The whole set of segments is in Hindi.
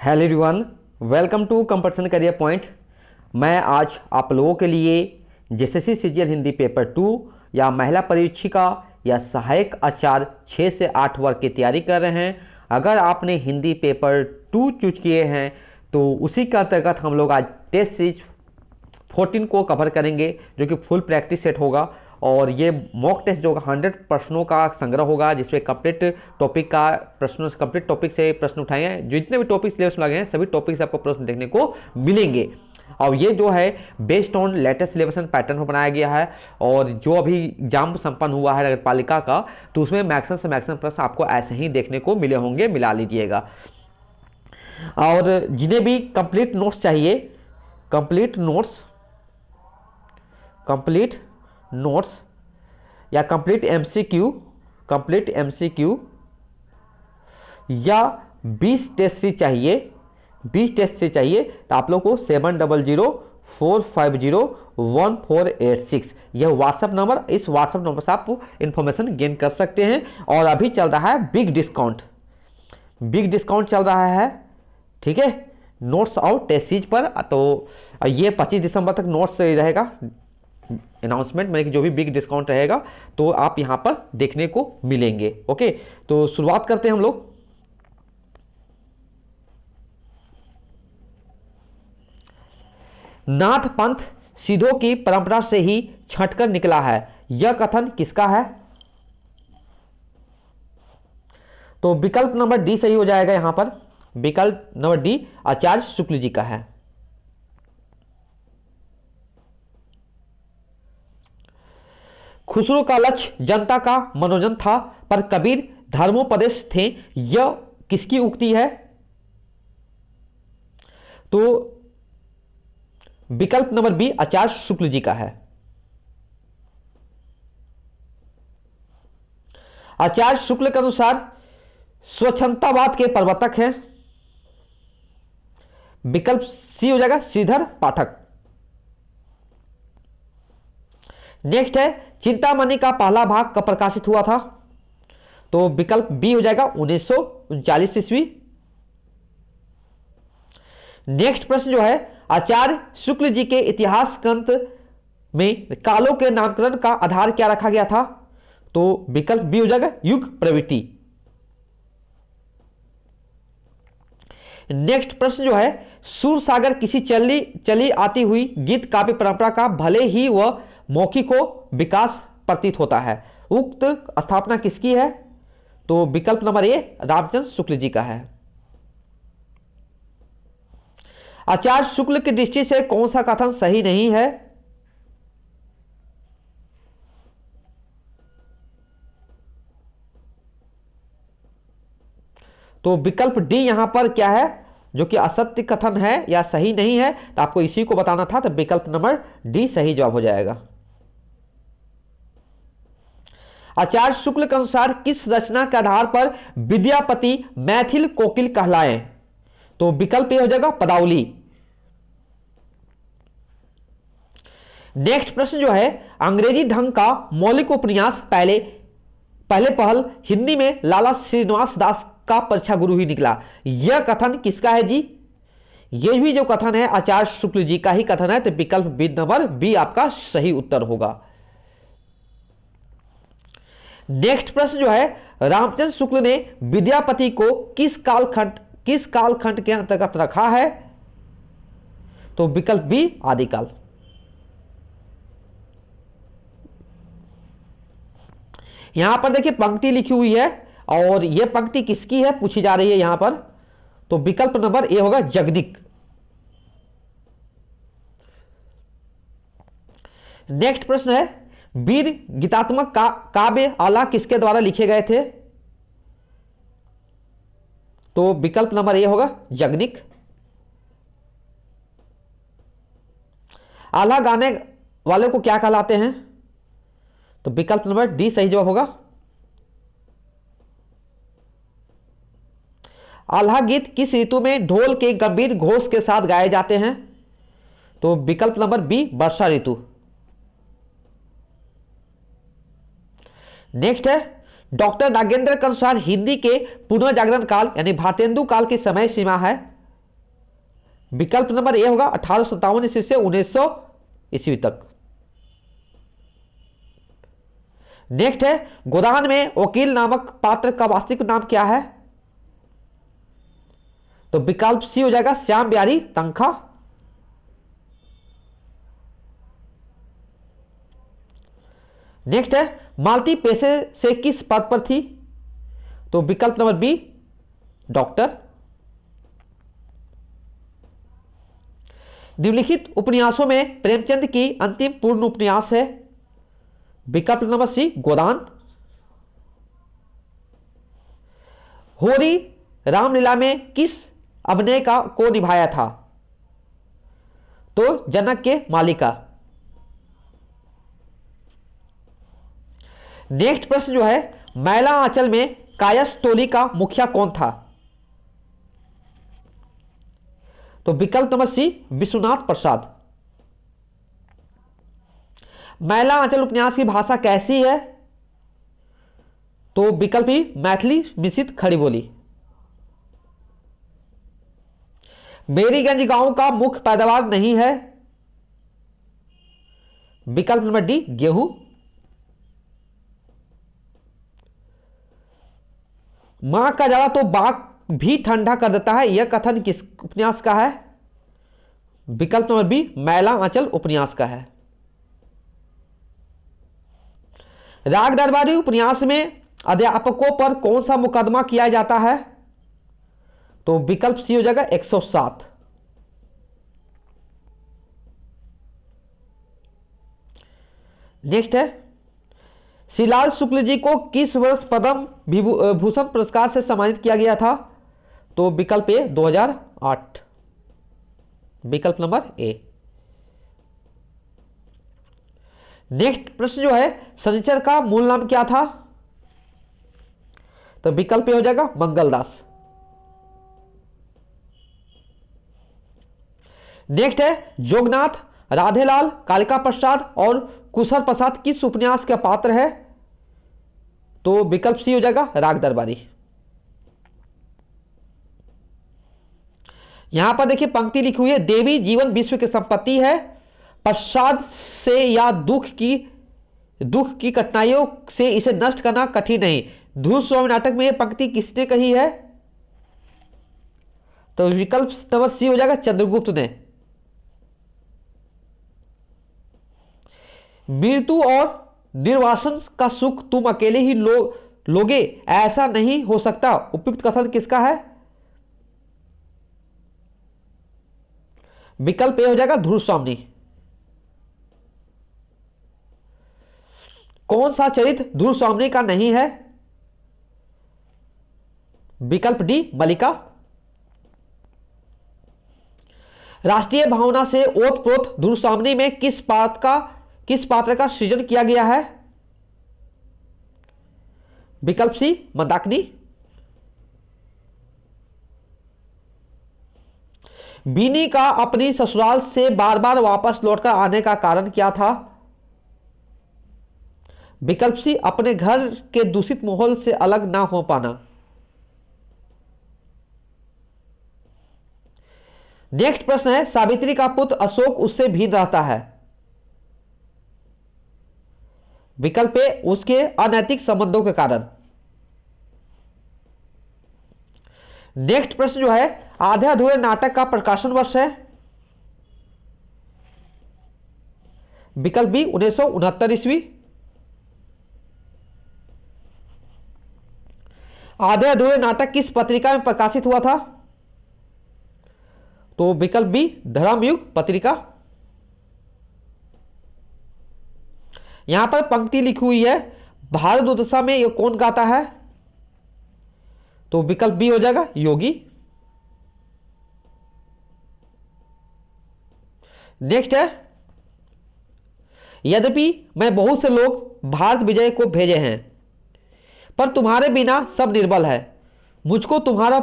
Hello everyone, welcome to competition career point. मैं आज आप लोगों के लिए जेएसएससी सीजीएल हिंदी पेपर 2 या महिला परीक्षिका या सहायक आचार्य 6 से 8 वर्ग की तैयारी कर रहे हैं। अगर आपने हिंदी पेपर 2 चूज किए हैं तो उसी के अंतर्गत हम लोग आज टेस्ट सीरीज 14 को कवर करेंगे, जो कि फुल प्रैक्टिस सेट होगा। और ये मॉक टेस्ट जो 100 प्रश्नों का संग्रह होगा, जिसमें कंप्लीट टॉपिक का प्रश्नों से कंप्लीट टॉपिक से प्रश्न उठाए हैं। जितने भी टॉपिक सिलेबस में लगे हैं सभी टॉपिक से आपको प्रश्न देखने को मिलेंगे। और ये जो है based on latest syllabus and pattern पर बनाया गया है। और जो अभी एग्जाम संपन्न हुआ है नगर पालिका का, तो उसमें मैक्सिमम से मैक्सिमम प्रश्न आपको ऐसे ही देखने को मिले होंगे, मिला लीजिएगा। और जिन्हें भी कंप्लीट नोट्स चाहिए, कंप्लीट नोट्स या कंप्लीट एमसीक्यू या 20 टेस्ट से चाहिए तो आप लोग को 7004501486 यह व्हाट्सएप नंबर, इस व्हाट्सएप नंबर से आप इंफॉर्मेशन गेन कर सकते हैं। और अभी चल रहा है बिग डिस्काउंट चल रहा है, ठीक है, नोट्स और टेस्ट सीरीज पर। तो ये 25 दिसंबर तक नोट्स रहेगा अनाउंसमेंट में, जो भी बिग डिस्काउंट रहेगा तो आप यहां पर देखने को मिलेंगे। ओके, तो शुरुआत करते हैं हम लोग। नाथ पंथ सिद्धों की परंपरा से ही छटकर निकला है, यह कथन किसका है? तो विकल्प नंबर डी सही हो जाएगा। यहां पर विकल्प नंबर डी आचार्य शुक्ल जी का है। खुसरो का लक्ष्य जनता का मनोरंजन था, पर कबीर धर्मोपदेश थे, यह किसकी उक्ति है? तो विकल्प नंबर बी आचार्य शुक्ल जी का है। आचार्य शुक्ल के अनुसार स्वच्छंदतावाद के प्रवर्तक हैं। विकल्प सी हो जाएगा श्रीधर पाठक। नेक्स्ट है चिंतामणि का पहला भाग कब प्रकाशित हुआ था? तो विकल्प बी हो जाएगा 1939 ईस्वी। नेक्स्ट प्रश्न जो है, आचार्य शुक्ल जी के इतिहास ग्रंथ में कालों के नामकरण का आधार क्या रखा गया था? तो विकल्प बी हो जाएगा युग प्रवृत्ति। नेक्स्ट प्रश्न जो है, सूरसागर किसी चली आती हुई गीत काव्य परंपरा का भले ही वह मौखिक हो विकास प्रतीत होता है, उक्त स्थापना किसकी है? तो विकल्प नंबर ए रामचंद्र शुक्ल जी का है। आचार्य शुक्ल की दृष्टि से कौन सा कथन सही नहीं है? तो विकल्प डी यहां पर क्या है, जो कि असत्य कथन है या सही नहीं है, तो आपको इसी को बताना था। तो विकल्प नंबर डी सही जवाब हो जाएगा। आचार्य शुक्ल के अनुसार किस रचना के आधार पर विद्यापति मैथिल कोकिल कहलाए? तो विकल्प ए हो जाएगा पदावली। नेक्स्ट प्रश्न जो है, अंग्रेजी ढंग का मौलिक उपन्यास पहले पहल हिंदी में लाला श्रीनिवास दास का परीक्षा गुरु ही निकला, यह कथन किसका है जी? यह भी जो कथन है आचार्य शुक्ल जी का ही कथन है। तो विकल्प बी नंबर बी आपका सही उत्तर होगा। नेक्स्ट प्रश्न जो है, रामचंद्र शुक्ल ने विद्यापति को किस कालखंड के अंतर्गत रखा है? तो विकल्प बी आदिकाल। यहां पर देखिए पंक्ति लिखी हुई है, और यह पंक्ति किसकी है पूछी जा रही है यहां पर। तो विकल्प नंबर ए होगा जगनिक। नेक्स्ट प्रश्न है, वीर गीतात्मक काव्य आला किसके द्वारा लिखे गए थे? तो विकल्प नंबर ए होगा जगनिक। आला गाने वाले को क्या कहलाते हैं? तो विकल्प नंबर डी सही जवाब होगा। आल्हा गीत किस ऋतु में ढोल के गंभीर घोष के साथ गाए जाते हैं? तो विकल्प नंबर बी वर्षा ऋतु। नेक्स्ट है, डॉक्टर नागेंद्र के अनुसार हिंदी के पुनर्जागरण काल यानी भारतेंदु काल की समय सीमा है? विकल्प नंबर ए होगा 1857 ईस्वी से 1900 ईस्वी तक। नेक्स्ट है, गोदान में वकील नामक पात्र का वास्तविक नाम क्या है? तो विकल्प सी हो जाएगा श्याम बिहारी तनखा। नेक्स्ट है, मालती पेशे से किस पद पर थी? तो विकल्प नंबर बी डॉक्टर। निम्नलिखित उपन्यासों में प्रेमचंद की अंतिम पूर्ण उपन्यास है? विकल्प नंबर सी गोदान। होरी रामलीला में किस अभिनय को निभाया था? तो जनक के मालिका। नेक्स्ट प्रश्न जो है, मैला आंचल में कायस्थ टोली का मुखिया कौन था? तो विकल्प नंबर सी विश्वनाथ प्रसाद। मैला आंचल उपन्यास की भाषा कैसी है? तो विकल्प ही मैथिली मिश्रित खड़ी बोली। मेरीगंज गांव का मुख्य पैदावार नहीं है? विकल्प नंबर डी गेहूं। मां का ज्यादा तो बाघ भी ठंडा कर देता है, यह कथन किस उपन्यास का है? विकल्प नंबर बी मैला आंचल उपन्यास का है। राग दरबारी उपन्यास में अध्यापकों पर कौन सा मुकदमा किया जाता है? तो विकल्प सी हो जाएगा 107। नेक्स्ट है, श्रीलाल शुक्ल जी को किस वर्ष पद्म भूषण पुरस्कार से सम्मानित किया गया था? तो विकल्प ए 2008। विकल्प नंबर ए। नेक्स्ट प्रश्न जो है, शनिचर का मूल नाम क्या था? तो विकल्प ए हो जाएगा मंगलदास। नेक्स्ट है, जोगनाथ, राधेलाल, कालिका प्रसाद और कुशल प्रसाद किस उपन्यास का पात्र है? तो विकल्प सी हो जाएगा राग दरबारी। यहां पर देखिए पंक्ति लिखी हुई है, देवी जीवन विश्व की संपत्ति है, प्रसाद से या दुख की कठिनाइयों से इसे नष्ट करना कठिन नहीं। ध्रुव स्वामी नाटक में यह पंक्ति किसने कही है? तो विकल्प नंबर सी हो जाएगा चंद्रगुप्त ने। मृत्यु और निर्वासन का सुख तुम अकेले ही लोगे, ऐसा नहीं हो सकता, उपयुक्त कथन किसका है? विकल्प ए हो जाएगा ध्रुव स्वामी। कौन सा चरित्र ध्रुव स्वामी का नहीं है? विकल्प डी मलिका। राष्ट्रीय भावना से ओतप्रोत ध्रुव स्वामी में किस पात्र का सृजन किया गया है? विकल्प सी मंदाकिनी। बीनी का अपनी ससुराल से बार बार वापस लौटकर आने का कारण क्या था? विकल्प सी अपने घर के दूषित माहौल से अलग ना हो पाना। नेक्स्ट प्रश्न है, सावित्री का पुत्र अशोक उससे भिन्न रहता है? विकल्प ए उसके अनैतिक संबंधों के कारण। नेक्स्ट प्रश्न जो है, आधे अधूरे नाटक का प्रकाशन वर्ष है? विकल्प बी 1969 ईस्वी। आधे अधूरे नाटक किस पत्रिका में प्रकाशित हुआ था? तो विकल्प बी धर्मयुग पत्रिका। यहां पर पंक्ति लिखी हुई है, भारत दुर्दशा में यह कौन गाता है? तो विकल्प बी हो जाएगा योगी। नेक्स्ट है, यद्यपि मैं बहुत से लोग भारत विजय को भेजे हैं, पर तुम्हारे बिना सब निर्बल है। मुझको तुम्हारा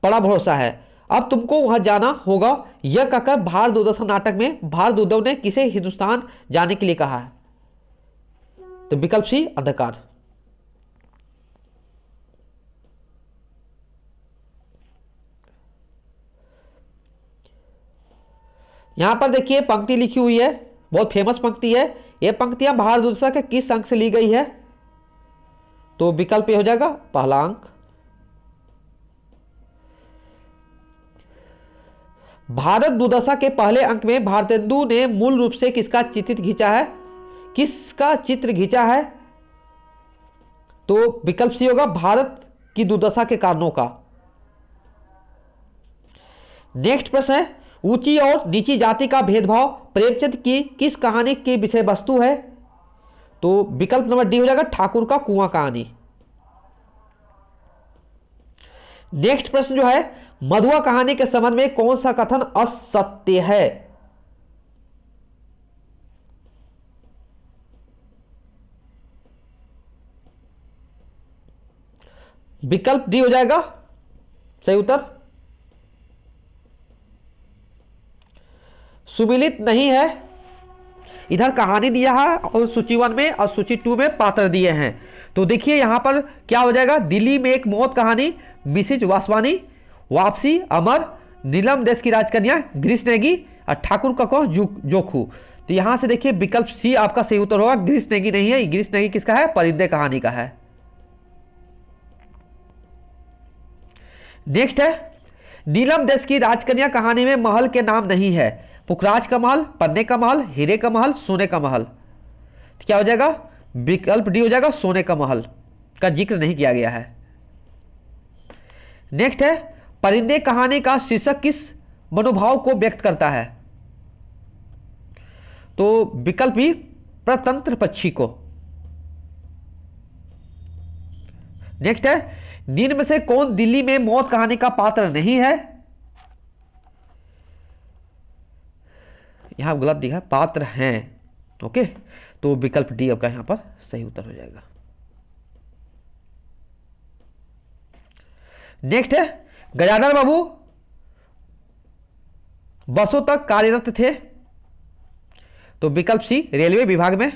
बड़ा भरोसा है, अब तुमको वहां जाना होगा। यह कहकर भारत दुर्दशा नाटक में भारत उद्धव ने किसे हिंदुस्तान जाने के लिए कहा है? तो विकल्प सी अंधकार। यहां पर देखिए पंक्ति लिखी हुई है, बहुत फेमस पंक्ति है। यह पंक्तियां भारत दूसरा के किस अंक से ली गई है? तो विकल्प ए हो जाएगा पहला अंक। भारत दुर्दशा के पहले अंक में भारतेंदु ने मूल रूप से किसका चित्र खींचा है? किसका चित्र खींचा है? तो विकल्प सी होगा भारत की दुर्दशा के कारणों का। नेक्स्ट प्रश्न है, ऊंची और नीची जाति का भेदभाव प्रेमचंद की किस कहानी की विषय वस्तु है? तो विकल्प नंबर डी हो जाएगा ठाकुर का कुआं कहानी। नेक्स्ट प्रश्न जो है, मधुआ कहानी के संबंध में कौन सा कथन असत्य है? विकल्प डी हो जाएगा सही उत्तर। सुमिलित नहीं है। इधर कहानी दिया है और सूची 1 में और सूची 2 में पात्र दिए हैं। तो देखिए यहां पर क्या हो जाएगा, दिल्ली में एक मौत कहानी, मिसिज वासवानी, वापसी, अमर, नीलम देश की राजकन्या, ग्रीस नेगी और ठाकुर का कौन जोखू। तो यहां से देखिए विकल्प सी आपका सही उत्तर होगा। ग्रीस नेगी नहीं है, ग्रीस नेगी किसका है? परिंदे कहानी का है। नेक्स्ट है, नीलम देश की राजकन्या कहानी में महल के नाम नहीं है। पुखराज का महल, पन्ने का महल, हीरे का महल, सोने का महल। तो क्या हो जाएगा? विकल्प डी हो जाएगा सोने का महल का जिक्र नहीं किया गया है। नेक्स्ट है, परिंदे कहानी का शीर्षक किस मनोभाव को व्यक्त करता है? तो विकल्प बी प्रतंत्र पक्षी को। नेक्स्ट है, निम्न में से कौन दिल्ली में मौत कहानी का पात्र नहीं है? यहां गलत दिखा, पात्र हैं। ओके, तो विकल्प डी आपका यहां पर सही उत्तर हो जाएगा। नेक्स्ट है, गजाधर बाबू बसों तक कार्यरत थे। तो विकल्प सी रेलवे विभाग में।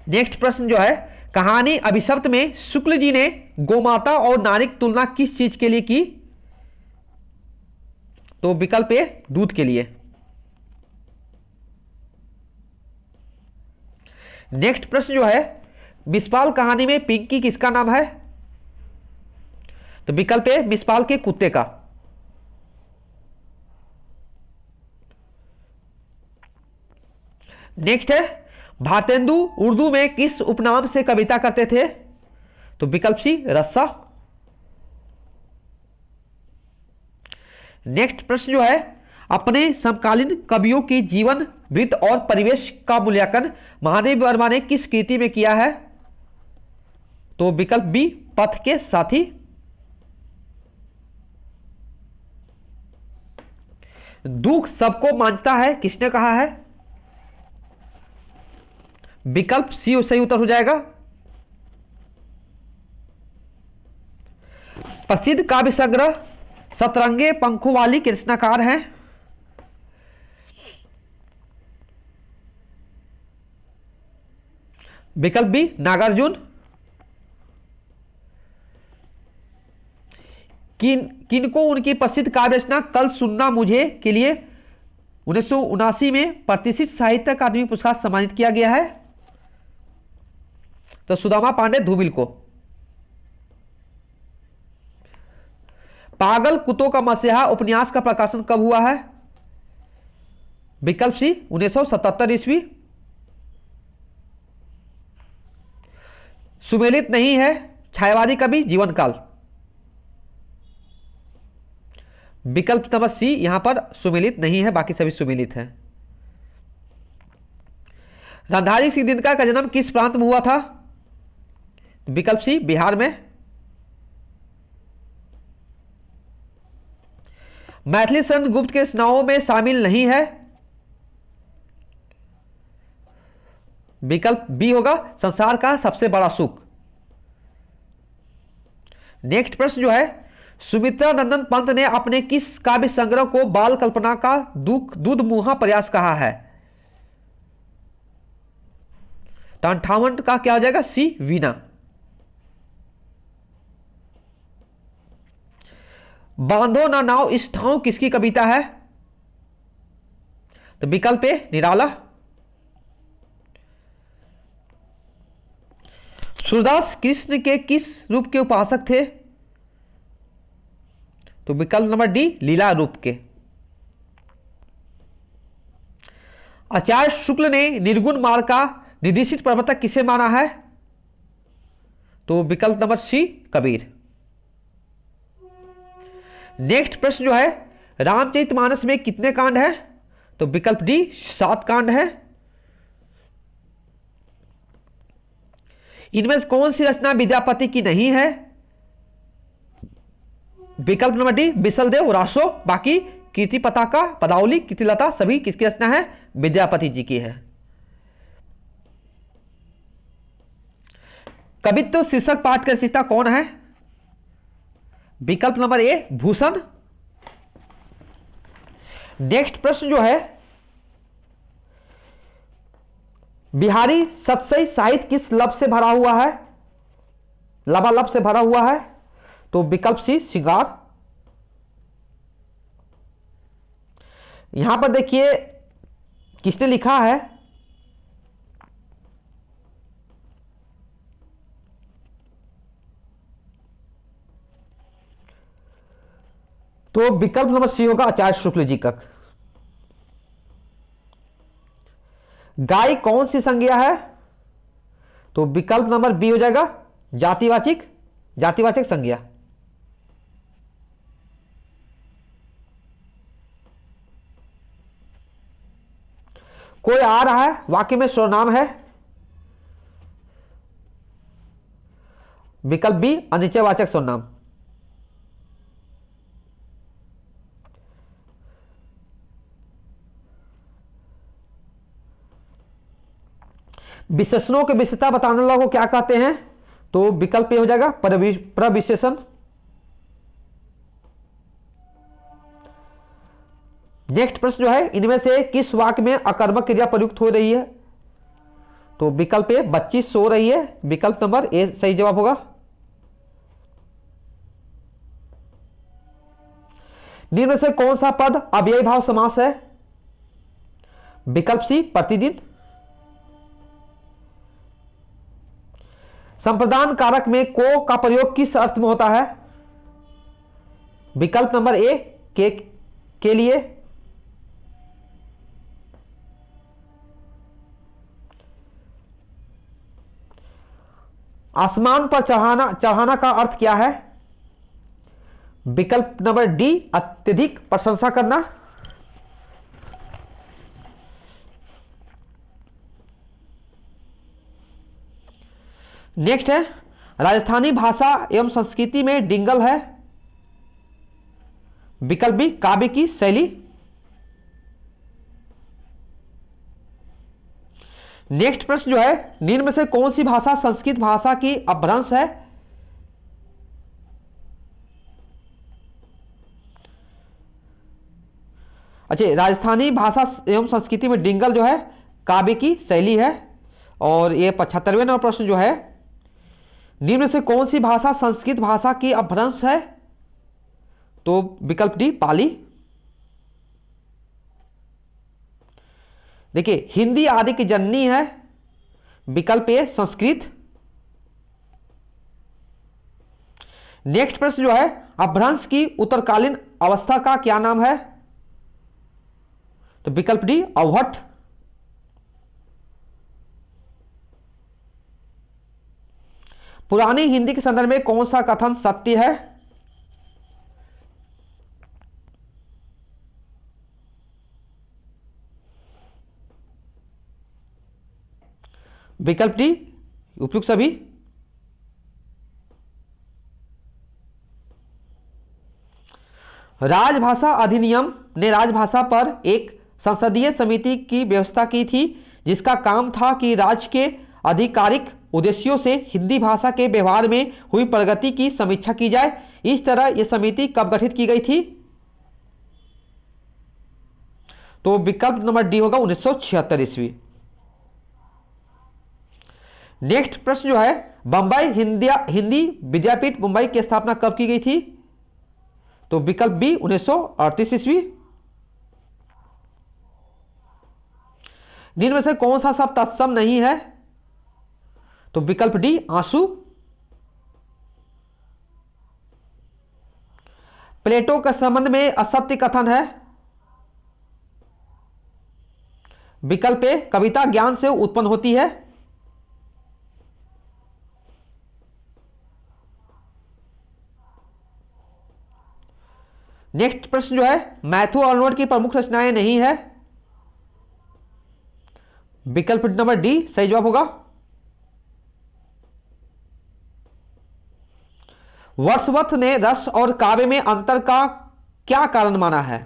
नेक्स्ट प्रश्न जो है, कहानी अभिशप्त में शुक्ल जी ने गोमाता और नारी की तुलना किस चीज के लिए की? तो विकल्प ए दूध के लिए। नेक्स्ट प्रश्न जो है, मिसपाल कहानी में पिंकी किसका नाम है? तो विकल्प ए मिसपाल के कुत्ते का। नेक्स्ट है, भारतेंदु उर्दू में किस उपनाम से कविता करते थे? तो विकल्प सी रस्सा। नेक्स्ट प्रश्न जो है, अपने समकालीन कवियों की जीवन वृत्त और परिवेश का मूल्यांकन महादेव वर्मा ने किस कृति में किया है? तो विकल्प बी पथ के साथी। दुख सबको मांझता है किसने कहा है? विकल्प सी सही उत्तर हो जाएगा। प्रसिद्ध काव्य संग्रह सतरंगे पंखों वाली के रचनाकार हैं? विकल्प बी नागार्जुन। किनको उनकी प्रसिद्ध काव्य रचना कल सुनना मुझे के लिए 1979 में प्रतिष्ठित साहित्य अकादमी पुरस्कार सम्मानित किया गया है? तो सुदामा पांडे धूबिल को। पागल कुत्तों का मसीहा उपन्यास का प्रकाशन कब हुआ है? विकल्प सी 1977 ईस्वी। सुमेलित नहीं है, छायावादी कवि जीवन काल। विकल्प नंबर सी यहां पर सुमेलित नहीं है, बाकी सभी सुमेलित हैं। रंधारी सिंह दिनकर का जन्म किस प्रांत में हुआ था? विकल्प सी बिहार में। मैथिली शरण गुप्त के रचनाओं में शामिल नहीं है? विकल्प बी होगा संसार का सबसे बड़ा सुख। नेक्स्ट प्रश्न जो है, सुमित्रा नंदन पंत ने अपने किस काव्य संग्रह को बाल कल्पना का दूध मुहा प्रयास कहा है? तो 58 का क्या हो जाएगा? सी वीणा। बांधो ना नाव इस ठाव किसकी कविता है? तो विकल्प ए निराला। सूरदास कृष्ण के किस रूप के उपासक थे? तो विकल्प नंबर डी लीला रूप के। आचार्य शुक्ल ने निर्गुण मार्ग का निर्देशित प्रवर्तक किसे माना है? तो विकल्प नंबर सी कबीर। नेक्स्ट प्रश्न जो है, रामचरितमानस में कितने कांड है? तो विकल्प डी 7 कांड है। इनमें से कौन सी रचना विद्यापति की नहीं है? विकल्प नंबर डी बिसलदेव रासो। बाकी कीर्ति पताका, पदावली, कीर्तिलता सभी किसकी रचना है? विद्यापति जी की है। कवित्व शीर्षक पाठ का रचयिता कौन है? विकल्प नंबर ए भूषण। नेक्स्ट प्रश्न जो है, बिहारी सतसई साहित्य किस लब से भरा हुआ है? लबालब से भरा हुआ है। तो विकल्प सी श्रृंगार। यहां पर देखिए किसने लिखा है? तो विकल्प नंबर सी होगा आचार्य शुक्ल जी का। गाय कौन सी संज्ञा है? तो विकल्प नंबर बी हो जाएगा जातिवाचक संज्ञा। कोई आ रहा है वाक्य में सर्वनाम है। विकल्प बी अनिश्चयवाचक सर्वनाम। विशेषणों की विशेषता बताने वालों को क्या कहते हैं? तो विकल्प ए हो जाएगा प्रविशेषण। नेक्स्ट प्रश्न जो है, इनमें से किस वाक्य में अकर्मक क्रिया प्रयुक्त हो रही है? तो विकल्प ए बच्ची सो रही है। विकल्प नंबर ए सही जवाब होगा। निम्न में से कौन सा पद अव्ययी भाव समास है? विकल्प सी प्रतिदिन। संप्रदान कारक में को का प्रयोग किस अर्थ में होता है? विकल्प नंबर ए के लिए। आसमान पर चढ़ाना का अर्थ क्या है? विकल्प नंबर डी अत्यधिक प्रशंसा करना। नेक्स्ट है, राजस्थानी भाषा एवं संस्कृति में डिंगल है। विकल्प बी काव्य की शैली। नेक्स्ट प्रश्न जो है, निम्न में से कौन सी भाषा संस्कृत भाषा की अपभ्रंश है? अच्छा, राजस्थानी भाषा एवं संस्कृति में डिंगल जो है काव्य की शैली है। और ये 75वें नंबर प्रश्न जो है, निम्न में से कौन सी भाषा संस्कृत भाषा की अपभ्रंश है? तो विकल्प डी पाली। देखिए हिंदी आदि की जननी है। विकल्प ए संस्कृत। नेक्स्ट प्रश्न जो है, अपभ्रंश की उत्तरकालीन अवस्था का क्या नाम है? तो विकल्प डी अवहट। पुरानी हिंदी के संदर्भ में कौन सा कथन सत्य है? विकल्प डी उपयुक्त सभी। राजभाषा अधिनियम ने राजभाषा पर एक संसदीय समिति की व्यवस्था की थी, जिसका काम था कि राज्य के आधिकारिक उद्देश्यों से हिंदी भाषा के व्यवहार में हुई प्रगति की समीक्षा की जाए। इस तरह यह समिति कब गठित की गई थी? तो विकल्प नंबर डी होगा 1976 ईस्वी। नेक्स्ट प्रश्न जो है, बंबई हिंदी विद्यापीठ मुंबई की स्थापना कब की गई थी? तो विकल्प बी 1938 ईस्वी। निम्न में से कौन सा शब्द तत्सम नहीं है? तो विकल्प डी आंसू। प्लेटो के संबंध में असत्य कथन है? विकल्प ए कविता ज्ञान से उत्पन्न होती है। नेक्स्ट प्रश्न जो है, मैथ्यू आर्नोल्ड की प्रमुख रचनाएं नहीं है। विकल्प नंबर डी सही जवाब होगा। वर्ड्सवर्थ ने रस और काव्य में अंतर का क्या कारण माना है?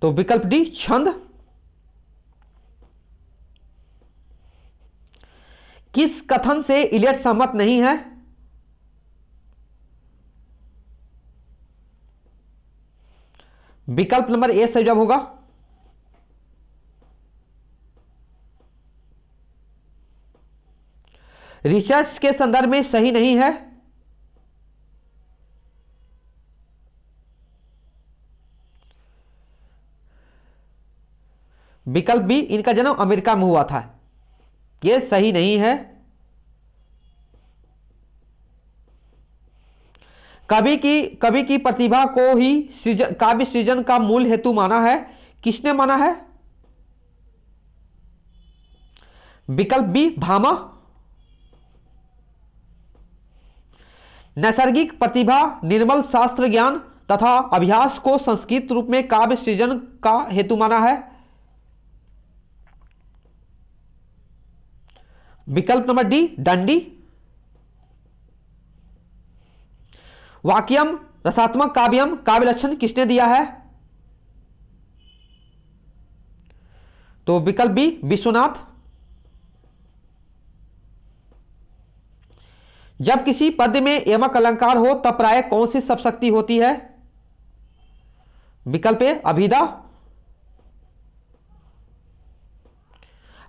तो विकल्प डी छंद। किस कथन से इलियट सहमत नहीं है? विकल्प नंबर ए सही जवाब होगा। रिसर्च के संदर्भ में सही नहीं है। विकल्प बी इनका जन्म अमेरिका में हुआ था, यह सही नहीं है। कवि की प्रतिभा को ही काव्य सृजन का मूल हेतु माना है। किसने माना है? विकल्प बी भामा। नैसर्गिक प्रतिभा, निर्मल शास्त्र ज्ञान तथा अभ्यास को संस्कृत रूप में काव्य सृजन का हेतु माना है। विकल्प नंबर डी दंडी। वाक्यम रसात्मक काव्यम काव्य लक्षण किसने दिया है? तो विकल्प बी विश्वनाथ। जब किसी पद्य में यमक अलंकार हो तब प्राय कौन सी शब्दशक्ति होती है? विकल्प ए अभिधा।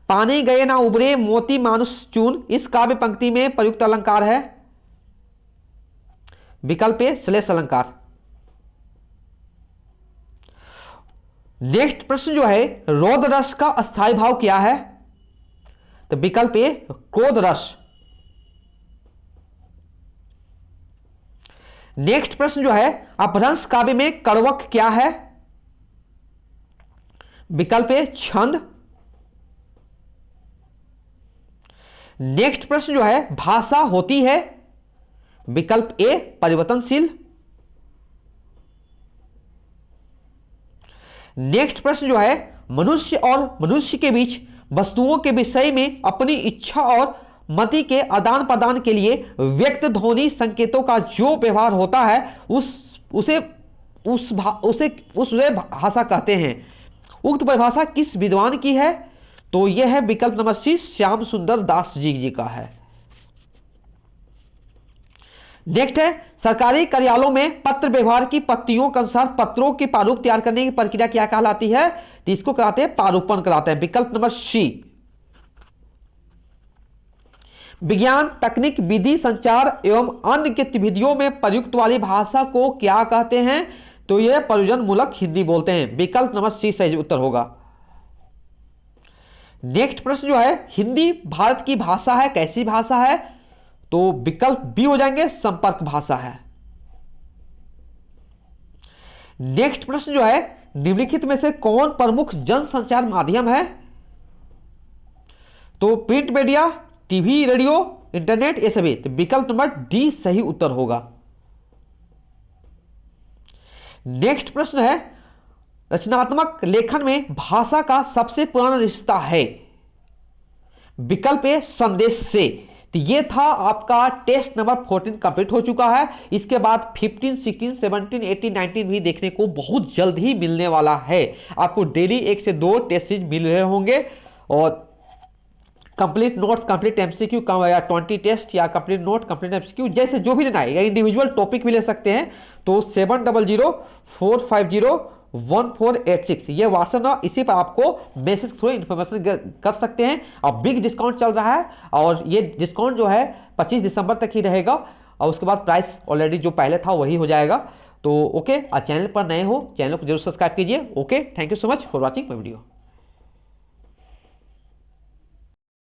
पानी गए ना उबरे मोती मानुष चून इस काव्य पंक्ति में प्रयुक्त अलंकार है। विकल्प ए श्लेष अलंकार। नेक्स्ट प्रश्न जो है, रोद रस का अस्थायी भाव क्या है? तो विकल्प ए क्रोध रस। नेक्स्ट प्रश्न जो है, अपभ्रंश काव्य में कड़वक क्या है? विकल्प ए छंद। नेक्स्ट प्रश्न जो है, भाषा होती है? विकल्प ए परिवर्तनशील। नेक्स्ट प्रश्न जो है, मनुष्य और मनुष्य के बीच वस्तुओं के विषय में अपनी इच्छा और मति के आदान प्रदान के लिए व्यक्त ध्वनि संकेतों का जो व्यवहार होता है उसे भाषा कहते हैं। उक्त परिभाषा किस विद्वान की है? तो यह है विकल्प नंबर सी श्याम सुंदर दास जी का है। नेक्स्ट है, सरकारी कार्यालयों में पत्र व्यवहार की पत्तियों के अनुसार पत्रों के प्रारूप तैयार करने की प्रक्रिया क्या कहलाती है? तो इसको कहते हैं प्रारूपण कहलाते हैं। विकल्प नंबर सी। विज्ञान, तकनीक, विधि, संचार एवं अन्य गतिविधियों में प्रयुक्त वाली भाषा को क्या कहते हैं? तो यह प्रयोजन मूलक हिंदी बोलते हैं। विकल्प नंबर सी सही उत्तर होगा। नेक्स्ट प्रश्न जो है, हिंदी भारत की भाषा है, कैसी भाषा है? तो विकल्प बी हो जाएंगे संपर्क भाषा है। नेक्स्ट प्रश्न जो है, निम्नलिखित में से कौन प्रमुख जनसंचार माध्यम है? तो print media, TV, radio, internet, ये सभी। तो विकल्प नंबर डी सही उत्तर होगा। नेक्स्ट प्रश्न है, रचनात्मक लेखन में भाषा का सबसे पुराना रिश्ता है? विकल्प ए संदेश से। तो ये था आपका टेस्ट नंबर 14 कंप्लीट हो चुका है। इसके बाद 15, 16, 17, 18, 19 भी देखने को बहुत जल्द ही मिलने वाला है। आपको डेली 1 से 2 टेस्ट सीरीज मिल रहे होंगे और कंप्लीट नोट्स, कंप्लीट एमसीक्यू या 20 टेस्ट या कंप्लीट नोट, कंप्लीट एमसीक्यू जैसे जो भी लेना है या इंडिविजुअल टॉपिक भी ले सकते हैं। तो 700450 1486 ये व्हाट्सएप ना, इसी पर आपको मैसेज थ्रू इन्फॉर्मेशन कर सकते हैं। और बिग डिस्काउंट चल रहा है और ये डिस्काउंट जो है 25 दिसंबर तक ही रहेगा और उसके बाद प्राइस ऑलरेडी जो पहले था वही हो जाएगा। तो ओके, चैनल पर नए हो चैनल को जरूर सब्सक्राइब कीजिए। Okay, thank you so much for watching my video.